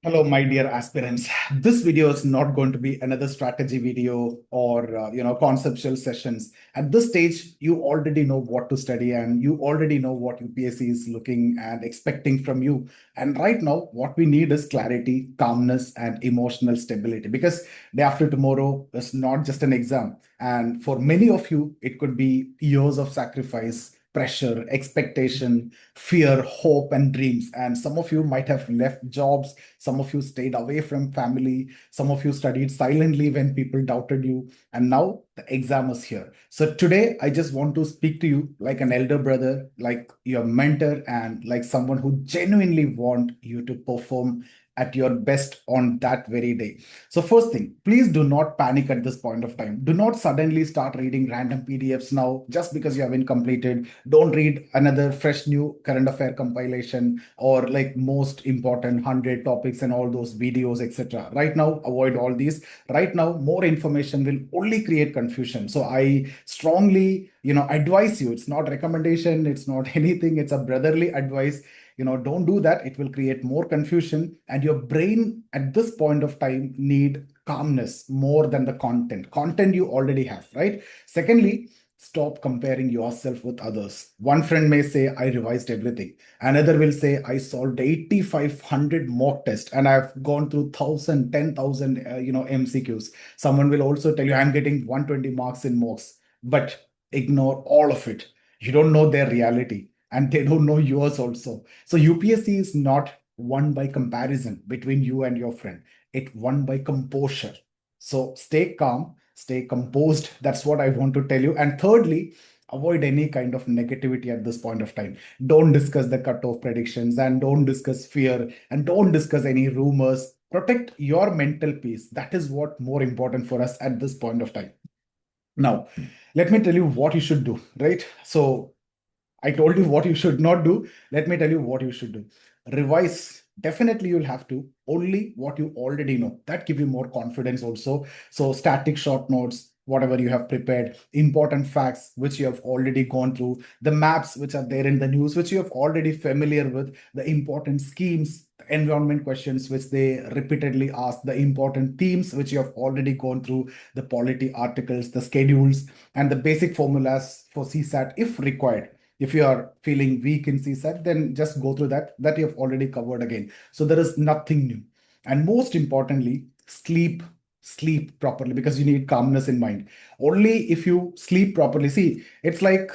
Hello, my dear aspirants. This video is not going to be another strategy video or conceptual sessions. At this stage, you already know what to study and you already know what UPSC is looking and expecting from you. And right now, what we need is clarity, calmness, and emotional stability. Because day after tomorrow is not just an exam, and for many of you, it could be years of sacrifice, pressure, expectation, fear, hope, and dreams. And some of you might have left jobs, some of you stayed away from family. Some of you studied silently when people doubted you. And now the exam is here. So today, I just want to speak to you like an elder brother, like your mentor, and like someone who genuinely want you to perform at your best on that very day. So first thing, please do not panic at this point of time. Do not suddenly start reading random PDFs now just because you haven't completed. Don't read another fresh new current affair compilation or like most important 100 topics and all those videos, etc. Right now, avoid all these. Right now, more information will only create confusion. So I strongly, advise you. It's not recommendation. It's not anything. It's a brotherly advice. Don't do that. It will create more confusion, and your brain at this point of time need calmness more than the content you already have, right? Secondly, stop comparing yourself with others. One friend may say, I revised everything. Another will say, I solved 8,500 mock tests and I've gone through 1,000, 10,000, MCQs. Someone will also tell you, I'm getting 120 marks in mocks, but ignore all of it. You don't know their reality and they don't know yours also. So UPSC is not won by comparison between you and your friend. It won by composure. So stay calm, stay composed. That's what I want to tell you. And thirdly, avoid any kind of negativity at this point of time. Don't discuss the cutoff predictions and don't discuss fear and don't discuss any rumors. Protect your mental peace. That is what more important for us at this point of time. Now, let me tell you what you should do, right? So I told you what you should not do. Let me tell you what you should do. Revise. Definitely, you'll have to. Only what you already know. That give you more confidence also. So static short notes, whatever you have prepared, important facts which you have already gone through, the maps which are there in the news, which you have already familiar with, the important schemes, the environment questions which they repeatedly ask, the important themes which you have already gone through, the polity articles, the schedules, and the basic formulas for CSAT if required. If you are feeling weak in CSAT, then just go through that you have already covered again. So there is nothing new. And most importantly, sleep properly because you need calmness in mind. Only if you sleep properly. See, it's like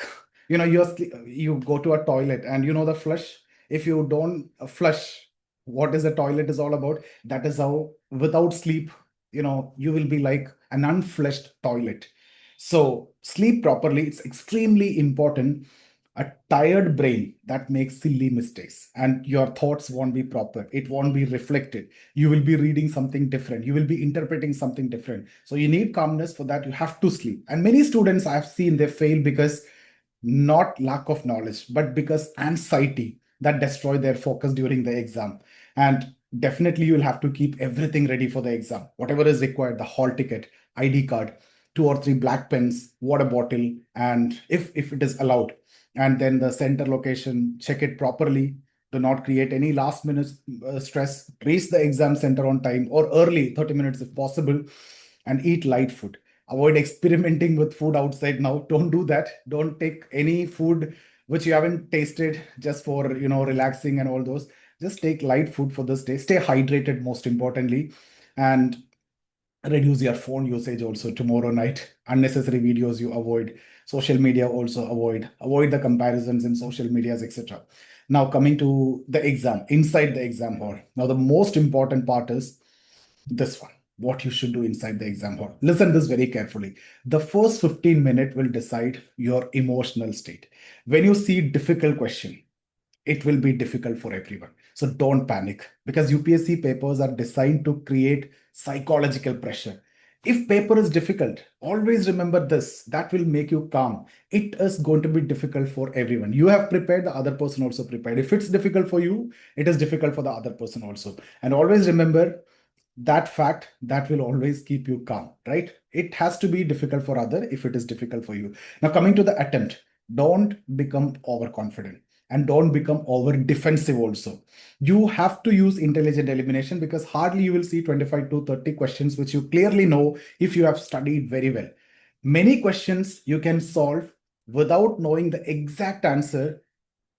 you go to a toilet and the flush. If you don't flush, what is the toilet is all about? That is how without sleep, you will be like an unflushed toilet. So sleep properly. It's extremely important. A tired brain that makes silly mistakes and your thoughts won't be proper, it won't be reflected, you will be reading something different, you will be interpreting something different. So you need calmness. For that you have to sleep. And many students I've seen, they fail because not lack of knowledge but because anxiety that destroy their focus during the exam. And definitely you'll have to keep everything ready for the exam, whatever is required: the hall ticket, ID card, two or three black pens, water bottle, and if it is allowed, and then the center location, check it properly. Do not create any last minute stress. Reach the exam center on time or early, 30 minutes if possible, and eat light food. Avoid experimenting with food outside now. Don't do that. Don't take any food which you haven't tasted just for relaxing and all those. Just take light food for this day. Stay hydrated, most importantly, and reduce your phone usage also tomorrow night. Unnecessary videos you avoid. Social media also avoid the comparisons in social medias, etc. Now coming to the exam, inside the exam hall, now the most important part is this one: what you should do inside the exam hall. Listen this very carefully. The first 15 minutes will decide your emotional state. When you see difficult question, it will be difficult for everyone. So don't panic because UPSC papers are designed to create psychological pressure. If paper is difficult, always remember this. That will make you calm. It is going to be difficult for everyone. You have prepared, the other person also prepared. If it's difficult for you, it is difficult for the other person also. And always remember that fact, that will always keep you calm, right? It has to be difficult for other if it is difficult for you. Now coming to the attempt, don't become overconfident. and don't become over defensive also. You have to use intelligent elimination because hardly you will see 25 to 30 questions which you clearly know if you have studied very well. Many questions you can solve without knowing the exact answer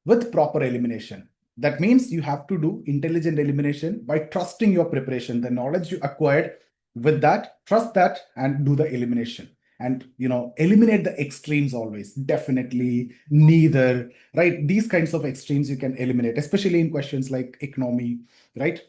with proper elimination. That means you have to do intelligent elimination by trusting your preparation, the knowledge you acquired with that, trust that and do the elimination. And eliminate the extremes always. Definitely, neither, right? These kinds of extremes you can eliminate, especially in questions like economy, right?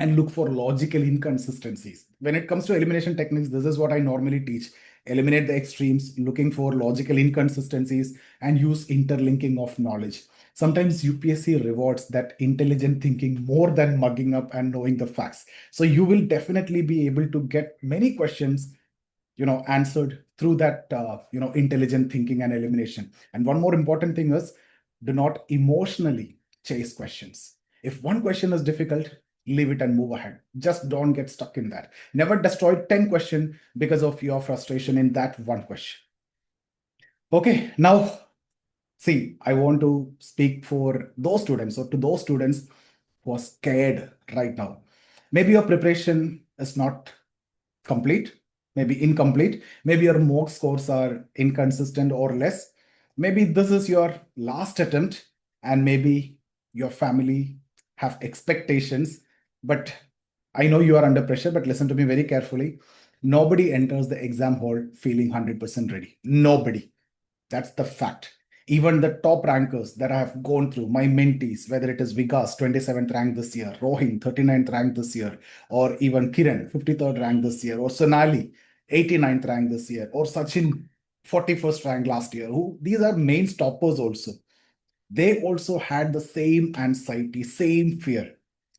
And look for logical inconsistencies. When it comes to elimination techniques, this is what I normally teach. Eliminate the extremes, looking for logical inconsistencies, and use interlinking of knowledge. Sometimes UPSC rewards that intelligent thinking more than mugging up and knowing the facts. So you will definitely be able to get many questions answered through that intelligent thinking and elimination. And one more important thing is, do not emotionally chase questions. If one question is difficult, leave it and move ahead. Just don't get stuck in that. Never destroy 10 questions because of your frustration in that one question. Okay, now see, I want to speak for those students, or to those students who are scared right now. Maybe your preparation is not complete, maybe incomplete, maybe your mock scores are inconsistent or less. Maybe this is your last attempt, and maybe your family have expectations. But I know you are under pressure, but listen to me very carefully. Nobody enters the exam hall feeling 100% ready. Nobody. That's the fact. Even the top rankers that I have gone through, my mentees, whether it is Vikas, 27th rank this year, Rohin, 39th rank this year, or even Kiran, 53rd rank this year, or Sonali, 89th rank this year, or Sachin, 41st rank last year, who these are main toppers also. They also had the same anxiety, same fear.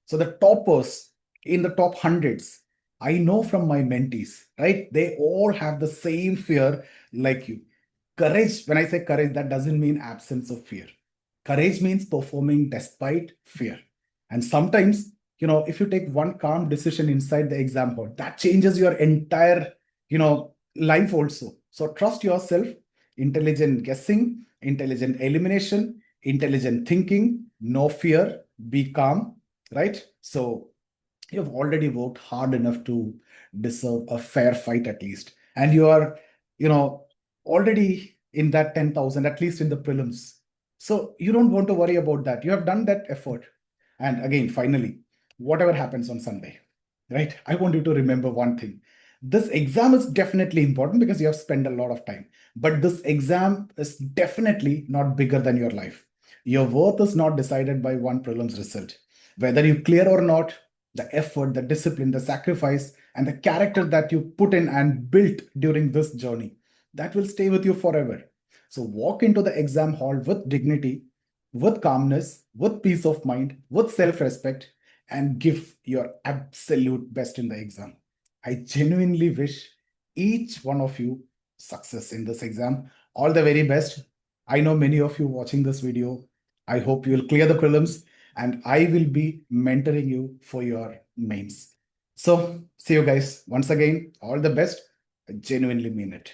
So the toppers in the top hundreds, I know from my mentees, right? They all have the same fear like you. Courage, when I say courage, that doesn't mean absence of fear. Courage means performing despite fear. And sometimes, if you take one calm decision inside the exam hall, that changes your entire, life also. So trust yourself, intelligent guessing, intelligent elimination, intelligent thinking, no fear, be calm, right? So you've already worked hard enough to deserve a fair fight at least. And you are, already in that 10,000, at least in the prelims. So you don't want to worry about that. You have done that effort. And again, finally, whatever happens on Sunday, right? I want you to remember one thing. This exam is definitely important because you have spent a lot of time. But this exam is definitely not bigger than your life. Your worth is not decided by one prelims result. Whether you clear or not, the effort, the discipline, the sacrifice, and the character that you put in and built during this journey, that will stay with you forever. So walk into the exam hall with dignity, with calmness, with peace of mind, with self respect, and give your absolute best in the exam. I genuinely wish each one of you success in this exam. All the very best. I know many of you watching this video. I hope you will clear the prelims, and I will be mentoring you for your mains. So, see you guys once again. All the best. I genuinely mean it.